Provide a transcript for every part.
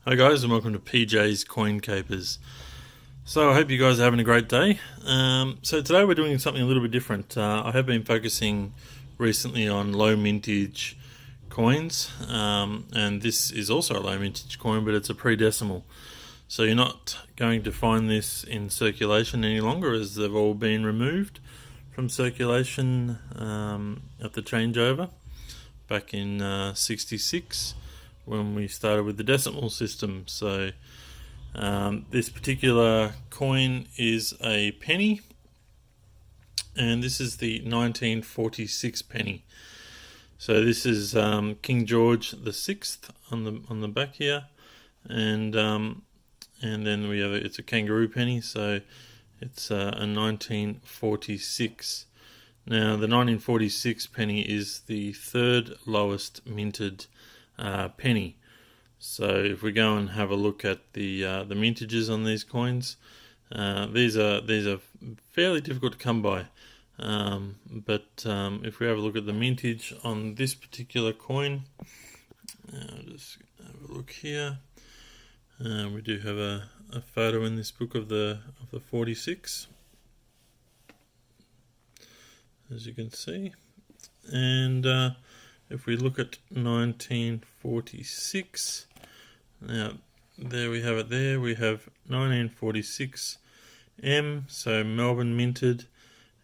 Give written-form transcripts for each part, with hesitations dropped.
Hi guys, and welcome to PJ's Coin Capers. So I hope you guys are having a great day. So today we're doing something a little bit different. I have been focusing recently on low mintage coins, and this is also a low mintage coin, but it's a pre-decimal. So you're not going to find this in circulation any longer, as they've all been removed from circulation at the changeover back in '66. When we started with the decimal system. So this particular coin is a penny, and this is the 1946 penny. So this is King George the Sixth on the back here, and then we have it's a kangaroo penny, so it's a 1946. Now the 1946 penny is the third lowest minted penny. So if we go and have a look at the mintages on these coins, these are fairly difficult to come by. But if we have a look at the mintage on this particular coin, I'll just have a look here. We do have a photo in this book of the 46, as you can see, and if we look at 1946, now there we have it there, we have 1946 M, so Melbourne minted,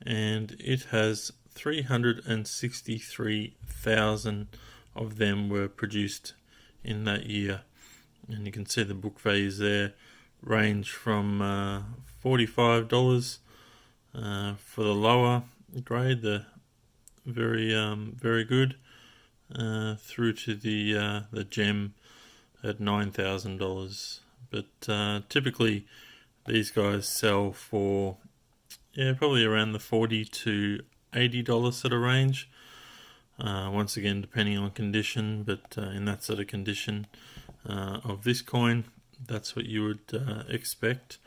and it has 363,000 of them were produced in that year. And you can see the book values there range from $45 for the lower grade, the very good, through to the gem at $9,000. But typically these guys sell for probably around the $40 to $80 sort of range. Once again, depending on condition, but in that sort of condition of this coin, that's what you would expect.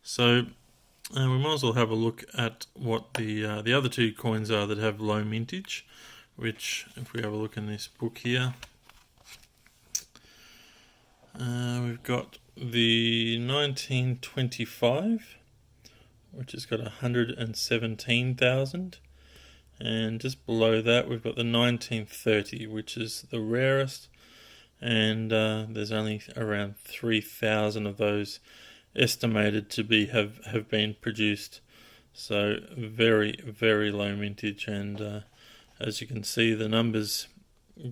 So we might as well have a look at what the other two coins are that have low mintage, which, if we have a look in this book here, we've got the 1925, which has got 117,000, and just below that we've got the 1930, which is the rarest, and there's only around 3,000 of those estimated to be have been produced. So very low mintage, and as you can see, the numbers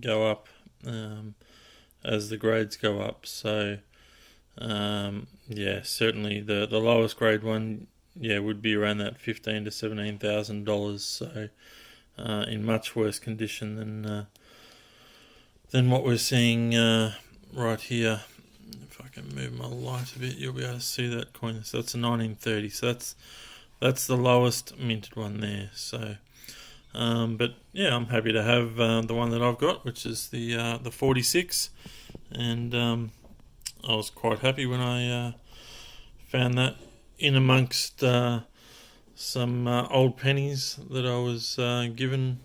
go up as the grades go up. So certainly the lowest grade one would be around that $15,000 to $17,000. So in much worse condition than what we're seeing right here. If I can move my light a bit, you'll be able to see that coin. So that's a 1930. So that's the lowest minted one there. So but yeah, I'm happy to have the one that I've got, which is the 46, and I was quite happy when I found that in amongst some old pennies that I was given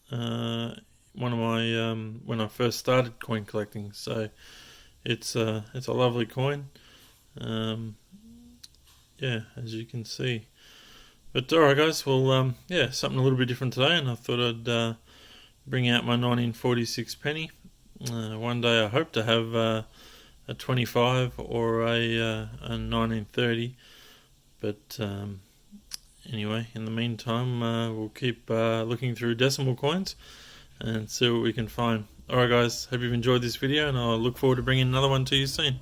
one of my when I first started coin collecting. So it's a lovely coin, as you can see. But alright guys, well something a little bit different today, and I thought I'd bring out my 1946 penny. One day I hope to have a 25 or a 1930, but anyway, in the meantime we'll keep looking through decimal coins and see what we can find. Alright guys, hope you've enjoyed this video, and I'll look forward to bringing another one to you soon.